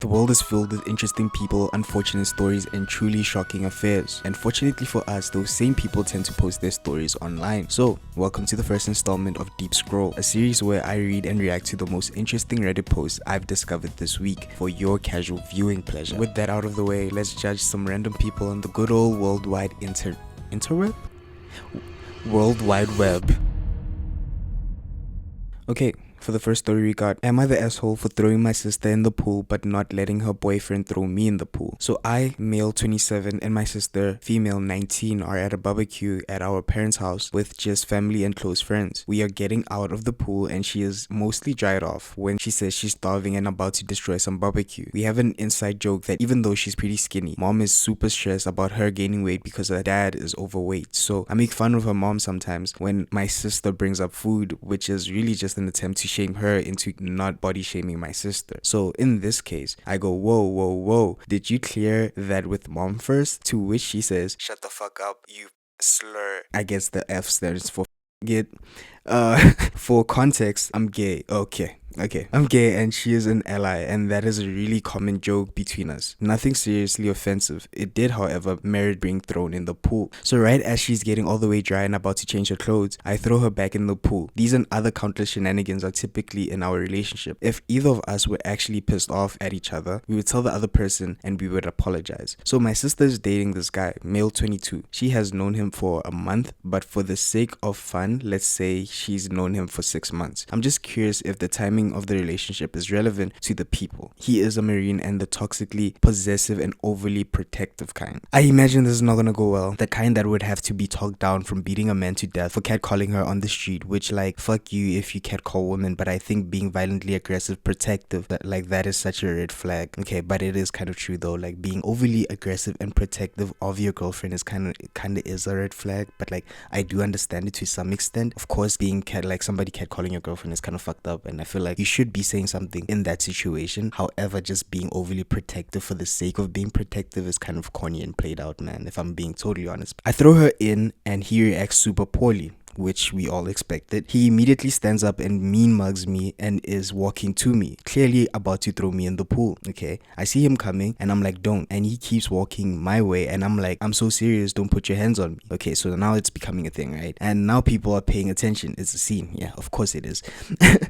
The world is filled with interesting people, unfortunate stories, and truly shocking affairs. And fortunately for us, those same people tend to post their stories online. So, welcome to the first installment of Deep Scroll, a series where I read and react to the most interesting Reddit posts I've discovered this week for your casual viewing pleasure. With that out of the way, let's judge some random people on the good old worldwide interweb? World Wide Web. Okay, for the first story we got, am I the asshole for throwing my sister in the pool but not letting her boyfriend throw me in the pool? So I, male 27, and my sister, female 19, are at a barbecue at our parents' house with just family and close friends. We are getting out of the pool and she is mostly dried off when she says she's starving and about to destroy some barbecue. We have an inside joke that even though she's pretty skinny, mom is super stressed about her gaining weight because her dad is overweight. So I make fun of her mom sometimes when my sister brings up food, which is really just an attempt to shame her into not body shaming my sister. So in this case, I go, whoa, did you clear that with mom first? To which she says, shut the fuck up, you slur. I guess the F stands for get. For context, I'm gay. Okay, I'm gay and she is an ally, and that is a really common joke between us. Nothing seriously offensive. It did, however, merit being thrown in the pool. So right as she's getting all the way dry and about to change her clothes, I throw her back in the pool. These and other countless shenanigans are typically in our relationship. If either of us were actually pissed off at each other, we would tell the other person and we would apologize. So my sister is dating this guy, male 22. She has known him for a month, but for the sake of fun, let's say she's known him for 6 months. I'm just curious if the timing of the relationship is relevant to the people. He is a Marine and the toxically possessive and overly protective kind. I imagine this is not gonna go well. The kind that would have to be talked down from beating a man to death for catcalling her on the street, which like, fuck you if you catcall women, but I think being violently aggressive, protective, that is such a red flag. Okay, but it is kind of true though, like being overly aggressive and protective of your girlfriend is kind of is a red flag, but like I do understand it to some extent. Of course, being somebody catcalling your girlfriend is kind of fucked up, and I feel like you should be saying something in that situation. However, just being overly protective for the sake of being protective is kind of corny and played out, man, if I'm being totally honest. I throw her in and he reacts super poorly, which we all expected. He immediately stands up and mean mugs me and is walking to me, clearly about to throw me in the pool. Okay, I see him coming and I'm like, don't, and he keeps walking my way and I'm like, I'm so serious, don't put your hands on me. Okay, so now it's becoming a thing, right? And now people are paying attention. It's a scene. Yeah, of course it is.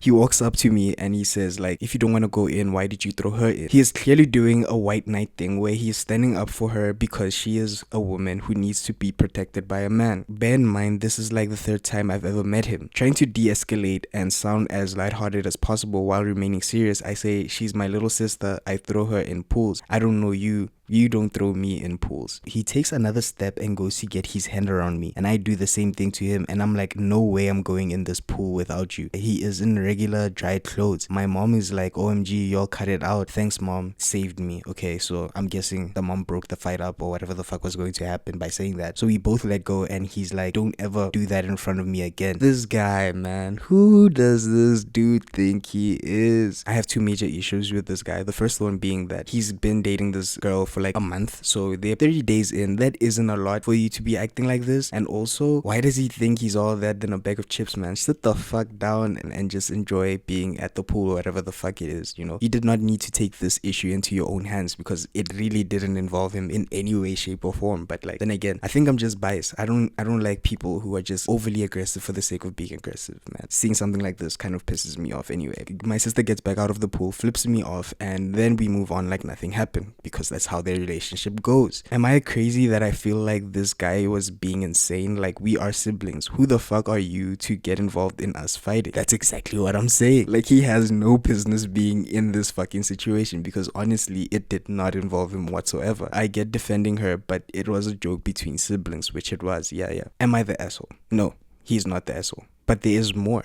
He walks up to me and he says like, if you don't want to go in, why did you throw her in? He is clearly doing a white knight thing where he is standing up for her because she is a woman who needs to be protected by a man. Bear in mind, this is like the third time I've ever met him. Trying to de-escalate and sound as lighthearted as possible while remaining serious, I say, she's my little sister, I throw her in pools. I don't know you. You don't throw me in pools. He takes another step and goes to get his hand around me, and I do the same thing to him, and I'm like, no way I'm going in this pool without you. He is in regular dry clothes. My mom is like, OMG, y'all cut it out. Thanks, mom. Saved me. Okay, so I'm guessing the mom broke the fight up or whatever the fuck was going to happen by saying that. So we both let go, and he's like, don't ever do that in front of me again. This guy, man, who does this dude think he is? I have two major issues with this guy. The first one being that he's been dating this girl for like a month, so they're 30 days in. That isn't a lot for you to be acting like this. And also, why does he think he's all that than a bag of chips, man? Sit the fuck down and just enjoy being at the pool or whatever the fuck it is, you know? You did not need to take this issue into your own hands because it really didn't involve him in any way, shape, or form. But like, then again, I think I'm just biased. I don't like people who are just overly aggressive for the sake of being aggressive, man. Seeing something like this kind of pisses me off anyway. My sister gets back out of the pool, flips me off, and then we move on like nothing happened because that's how their relationship goes. Am I crazy that I feel like this guy was being insane? Like, we are siblings. Who the fuck are you to get involved in us fighting? That's exactly what I'm saying. Like, he has no business being in this fucking situation because honestly, it did not involve him whatsoever. I get defending her, but it was a joke between siblings, which it was. Yeah. Am I the asshole? No, he's not the asshole. But there is more.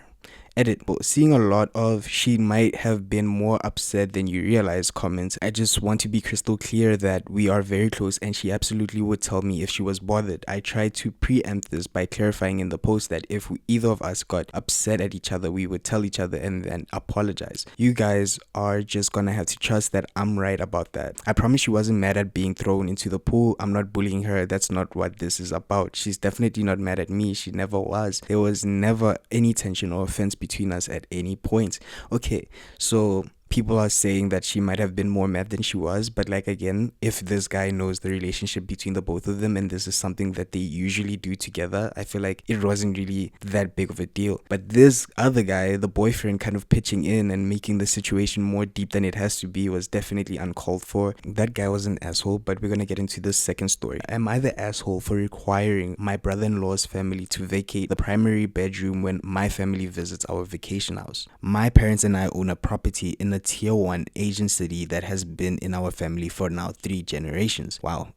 Edit. Seeing a lot of she might have been more upset than you realize comments. I just want to be crystal clear that we are very close and she absolutely would tell me if she was bothered. I tried to preempt this by clarifying in the post that if either of us got upset at each other, we would tell each other and then apologize. You guys are just gonna have to trust that I'm right about that. I promise she wasn't mad at being thrown into the pool. I'm not bullying her. That's not what this is about. She's definitely not mad at me. She never was. There was never any tension or offense between us at any point. Okay, so People are saying that she might have been more mad than she was, but like again, if this guy knows the relationship between the both of them and this is something that they usually do together, I feel like it wasn't really that big of a deal. But this other guy, the boyfriend, kind of pitching in and making the situation more deep than it has to be was definitely uncalled for. That guy was an asshole, but we're gonna get into this second story. Am I the asshole for requiring my brother-in-law's family to vacate the primary bedroom when my family visits our vacation house? My parents and I own a property in a tier 1 Asian city that has been in our family for now 3 generations. Wow,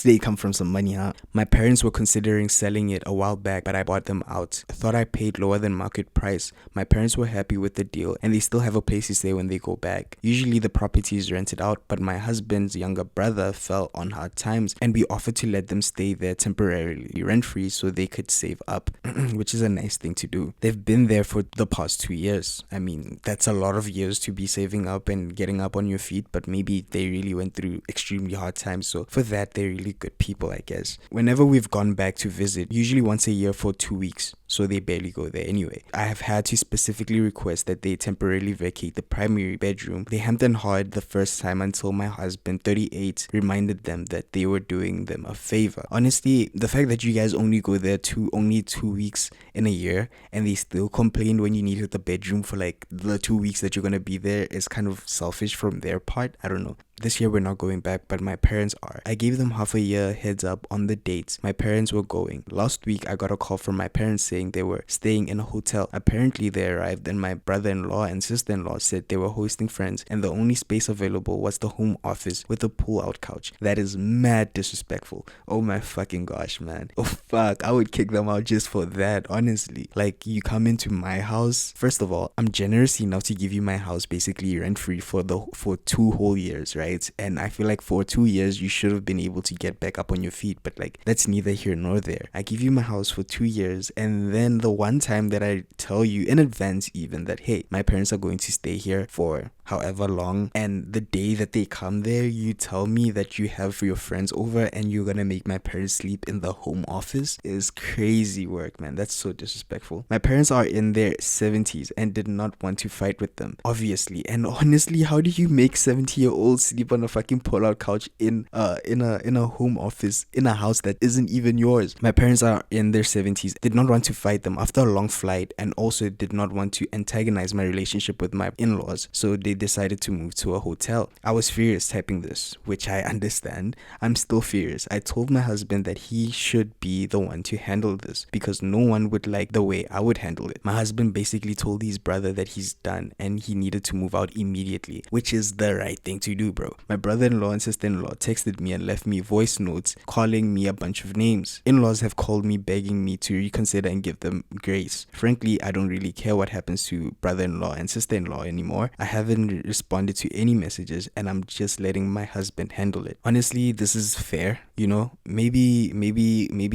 they come from some money, huh? My parents were considering selling it a while back, but I bought them out. I thought I paid lower than market price. My parents were happy with the deal and they still have a place to stay when they go back. Usually the property is rented out, but my husband's younger brother fell on hard times and we offered to let them stay there temporarily rent-free so they could save up, which is a nice thing to do. They've been there for the past 2 years. I mean, that's a lot of years to be saving up and getting up on your feet, but maybe they really went through extremely hard times, so for that they're really good people, I guess. Whenever we've gone back to visit, usually once a year for 2 weeks, so they barely go there anyway, I have had to specifically request that they temporarily vacate the primary bedroom. They hemmed and hawed the first time until my husband, 38, reminded them that they were doing them a favor. Honestly, the fact that you guys only go there only 2 weeks in a year and they still complained when you needed the bedroom for like the 2 weeks that you're gonna be there is kind of selfish from their part. I don't know. This year we're not going back, but my parents are. I gave them half a year heads up on the dates my parents were going. Last week I got a call from my parents saying they were staying in a hotel. Apparently they arrived and my brother-in-law and sister-in-law said they were hosting friends and the only space available was the home office with a pull-out couch. That is mad disrespectful. Oh my fucking gosh, man. Oh fuck, I would kick them out just for that, honestly. Like, you come into my house. First of all, I'm generous enough to give you my house basically rent-free for 2 whole years, right? And I feel like for 2 years you should have been able to get back up on your feet, but like that's neither here nor there. I give you my house for 2 years and then the one time that I tell you in advance even that hey, my parents are going to stay here for however long, and the day that they come there you tell me that you have your friends over and you're gonna make my parents sleep in the home office is crazy work, man. That's so disrespectful. My parents are in their 70s and did not want to fight with them, obviously. And honestly, how do you make 70-year-olds sleep on a fucking pull-out couch in a home office in a house that isn't even yours? My parents are in their 70s, did not want to fight them after a long flight, and also did not want to antagonize my relationship with my in-laws, so they decided to move to a hotel. I was furious typing this, which I understand. I'm still furious. I told my husband that he should be the one to handle this because no one would like the way I would handle it. My husband basically told his brother that he's done and he needed to move out immediately, which is the right thing to do, bro. My brother-in-law and sister-in-law texted me and left me voice notes calling me a bunch of names. In-laws have called me begging me to reconsider and give them grace. Frankly, I don't really care what happens to brother-in-law and sister-in-law anymore. I haven't responded to any messages and I'm just letting my husband handle it. Honestly, this is fair, you know. Maybe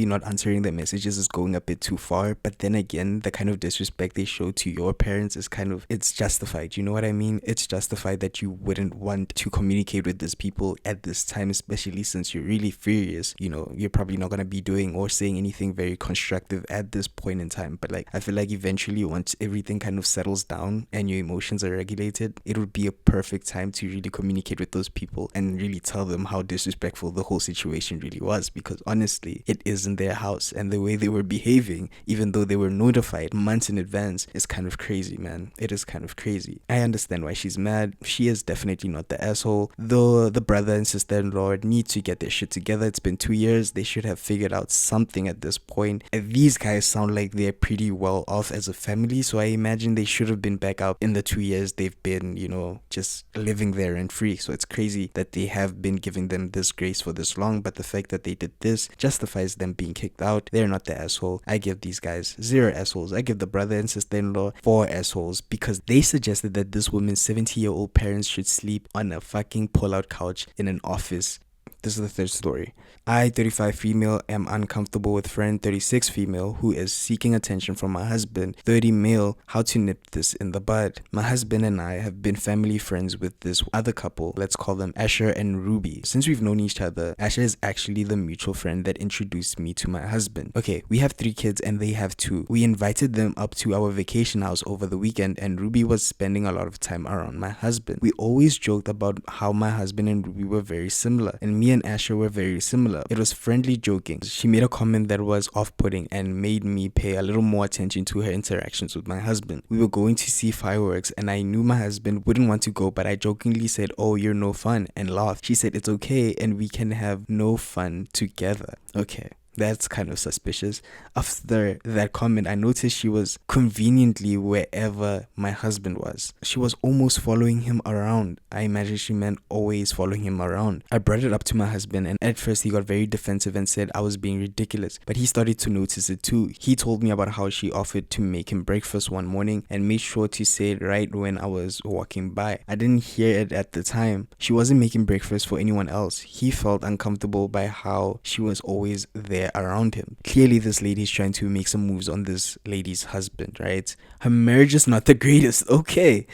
not answering the messages is going a bit too far, but then again, the kind of disrespect they show to your parents is it's justified. You know what I mean? It's justified that you wouldn't want to communicate with these people at this time, especially since you're really furious. You know, you're probably not gonna be doing or saying anything very constructive at this point in time, but like I feel like eventually once everything kind of settles down and your emotions are regulated, it would be a perfect time to really communicate with those people and really tell them how disrespectful the whole situation really was, because honestly it isn't their house and the way they were behaving even though they were notified months in advance is kind of crazy, man. It is kind of crazy. I understand why she's mad. She is definitely not the asshole, though the brother and sister-in-law need to get their shit together. It's been 2 years. They should have figured out something at this point. And these guys sound like they're pretty well off as a family, so I imagine they should have been back out in the 2 years they've been, you know, just living there and free. So it's crazy that they have been giving them this grace for this long, but the fact that they did this justifies them being kicked out. They're not the asshole. I give these guys 0 assholes. I give the brother and sister-in-law 4 assholes because they suggested that this woman's 70-year-old parents should sleep on a fucking pull-out couch in an office. This is the third story. I, 35 female, am uncomfortable with friend 36 female who is seeking attention from my husband, 30 male. How to nip this in the bud? My husband and I have been family friends with this other couple. Let's call them Asher and Ruby. Since we've known each other, Asher is actually the mutual friend that introduced me to my husband. Okay, we have 3 kids and they have 2. We invited them up to our vacation house over the weekend and Ruby was spending a lot of time around my husband. We always joked about how my husband and Ruby were very similar and me and Asher were very similar. It was friendly joking. She made a comment that was off-putting and made me pay a little more attention to her interactions with my husband. We were going to see fireworks and I knew my husband wouldn't want to go, but I jokingly said, "Oh, you're no fun," and laughed. She said it's okay and we can have no fun together. Okay. That's kind of suspicious. After that comment, I noticed she was conveniently wherever my husband was. She was almost following him around. I imagine she meant always following him around. I brought it up to my husband and at first he got very defensive and said I was being ridiculous. But he started to notice it too. He told me about how she offered to make him breakfast one morning and made sure to say it right when I was walking by. I didn't hear it at the time. She wasn't making breakfast for anyone else. He felt uncomfortable by how she was always there around him. Clearly this lady is trying to make some moves on this lady's husband, right? Her marriage is not the greatest. Okay.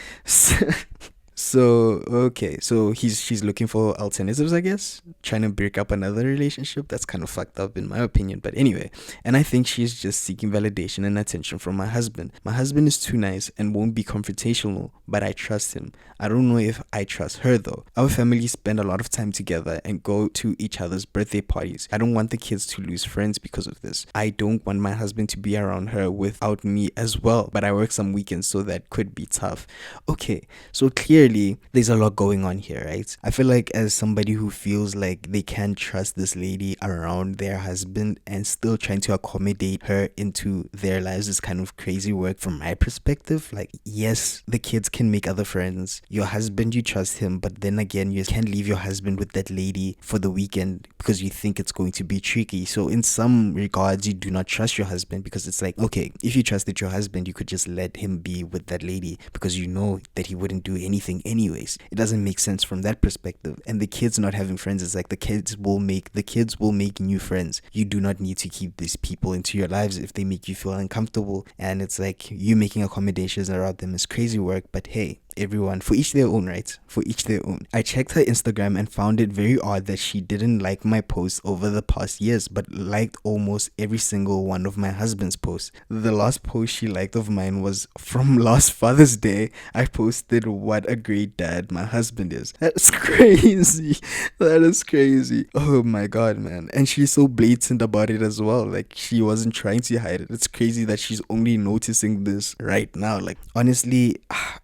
So she's looking for alternatives, I guess, trying to break up another relationship. That's kind of fucked up in my opinion, but anyway. And I think she's just seeking validation and attention from my husband. My husband is too nice and won't be confrontational, but I trust him. I don't know if I trust her though. Our families spend a lot of time together and go to each other's birthday parties. I don't want the kids to lose friends because of this. I don't want my husband to be around her without me as well, but I work some weekends, so that could be tough. Okay, so clearly there's a lot going on here, right? I feel like as somebody who feels like they can't trust this lady around their husband and still trying to accommodate her into their lives is kind of crazy work from my perspective. Like, yes, the kids can make other friends. Your husband, you trust him, but then again, you can't leave your husband with that lady for the weekend because you think it's going to be tricky. So in some regards, you do not trust your husband because it's like, okay, if you trusted your husband, you could just let him be with that lady because you know that he wouldn't do anything anyways. It doesn't make sense from that perspective. And the kids not having friends is like the kids will make new friends. You do not need to keep these people into your lives if they make you feel uncomfortable, and it's like you making accommodations around them is crazy work. But hey, everyone, for each their own, right? For each their own. I checked her Instagram and found it very odd that she didn't like my posts over the past years, but liked almost every single one of my husband's posts. The last post she liked of mine was from last Father's Day. I posted what a great dad my husband is. That's crazy. That is crazy. Oh my god, man. And she's so blatant about it as well. Like, she wasn't trying to hide it. It's crazy that she's only noticing this right now. Like, honestly,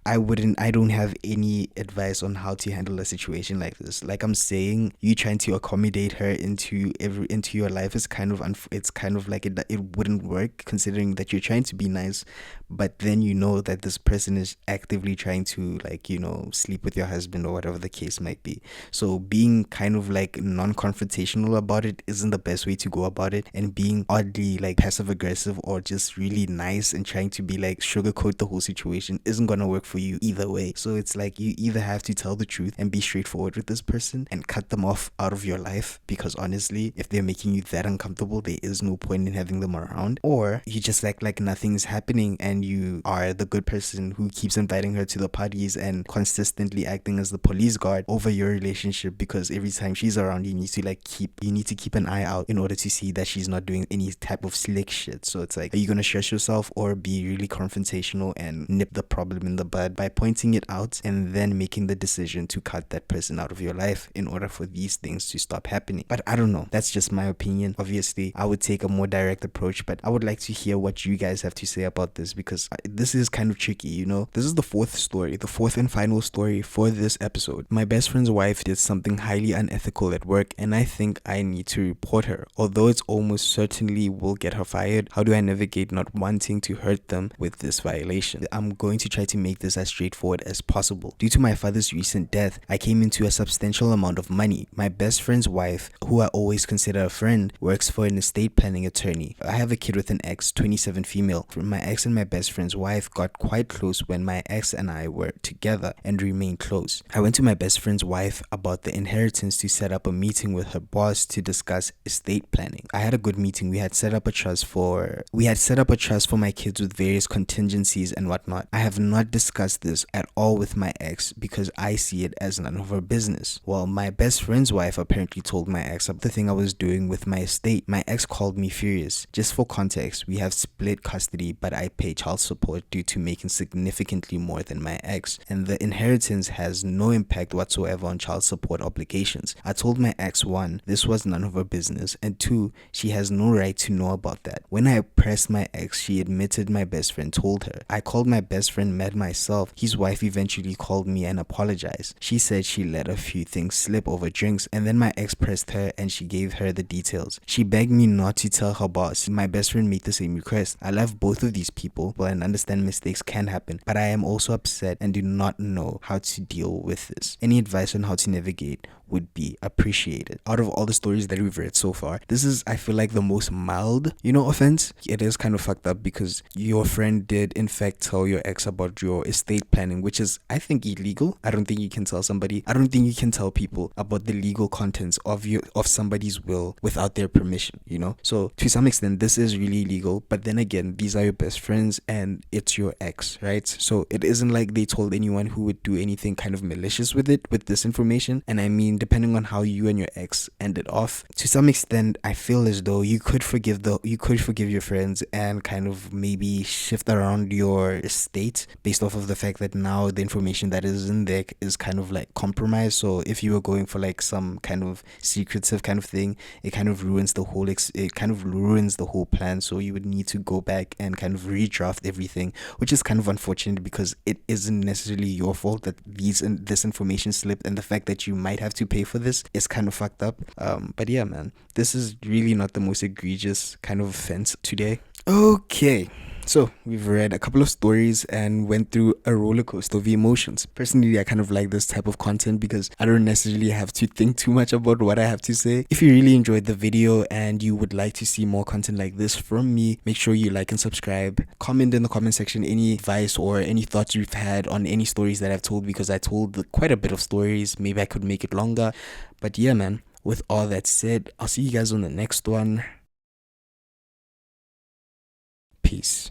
I don't have any advice on how to handle a situation like this. Like I'm saying, you trying to accommodate her into your life is kind of it's kind of like it wouldn't work, considering that you're trying to be nice, but then you know that this person is actively trying to, like, you know, sleep with your husband or whatever the case might be. So being kind of like non-confrontational about it isn't the best way to go about it, and being oddly like passive aggressive or just really nice and trying to be like sugarcoat the whole situation isn't gonna work for you either way. So it's like you either have to tell the truth and be straightforward with this person and cut them off out of your life, because honestly, if they're making you that uncomfortable, there is no point in having them around, or you just act like nothing's happening and you are the good person who keeps inviting her to the parties and consistently acting as the police guard over your relationship, because every time she's around you need to keep an eye out in order to see that she's not doing any type of slick shit. So it's like, are you gonna stress yourself or be really confrontational and nip the problem in the bud by pointing it out and then making the decision to cut that person out of your life in order for these things to stop happening? But I don't know, that's just my opinion. Obviously I would take a more direct approach, but I would like to hear what you guys have to say about this, because this is kind of tricky, you know. This is the fourth and final story for this episode. My best friend's wife did something highly unethical at work, and I think I need to report her. Although it's almost certainly will get her fired, how do I navigate not wanting to hurt them with this violation? I'm going to try to make this as straightforward straightforward as possible. Due to my father's recent death, I came into a substantial amount of money. My best friend's wife, who I always consider a friend, works for an estate planning attorney. I have a kid with an ex, 27 female. My ex and my best friend's wife got quite close when my ex and I were together and remained close. I went to my best friend's wife about the inheritance to set up a meeting with her boss to discuss estate planning. I had a good meeting. We had set up a trust for my kids with various contingencies and whatnot. I have not discussed this at all with my ex because I see it as none of her business. Well, my best friend's wife apparently told my ex about the thing I was doing with my estate. My ex called me furious. Just for context, we have split custody, but I pay child support due to making significantly more than my ex, and the inheritance has no impact whatsoever on child support obligations. I told my ex, one, this was none of her business, and two, she has no right to know about that. When I pressed my ex, she admitted my best friend told her. I called my best friend mad myself. His wife eventually called me and apologized. She said she let a few things slip over drinks, and then my ex pressed her and she gave her the details. She begged me not to tell her boss. My best friend made the same request. I love both of these people and understand mistakes can happen, but I am also upset and do not know how to deal with this. Any advice on how to navigate would be appreciated. Out of all the stories that we've read so far, this is, I feel like, the most mild, offense. It is kind of fucked up because your friend did in fact tell your ex about your estate planning, which is, I think, illegal. I don't think you can tell people about the legal contents of somebody's will without their permission, So to some extent, this is really illegal, but then again, these are your best friends and it's your ex, right? So it isn't like they told anyone who would do anything kind of malicious with this information. And I mean, depending on how you and your ex ended off, to some extent, I feel as though you could forgive your friends and kind of maybe shift around your estate based off of the fact that now the information that is in there is kind of like compromised. So if you were going for like some kind of secretive kind of thing, it kind of ruins the whole plan. So you would need to go back and kind of redraft everything, which is kind of unfortunate because it isn't necessarily your fault that this information slipped, and the fact that you might have to pay for this is kind of fucked up. But yeah, man, this is really not the most egregious kind of offense today. Okay, so we've read a couple of stories and went through a roller coaster of emotions. Personally, I kind of like this type of content because I don't necessarily have to think too much about what I have to say. If you really enjoyed the video and you would like to see more content like this from me, make sure you like and subscribe. Comment in the comment section any advice or any thoughts you've had on any stories that I've told, because I told quite a bit of stories. Maybe I could make it longer. But yeah, man, with all that said, I'll see you guys on the next one. Peace.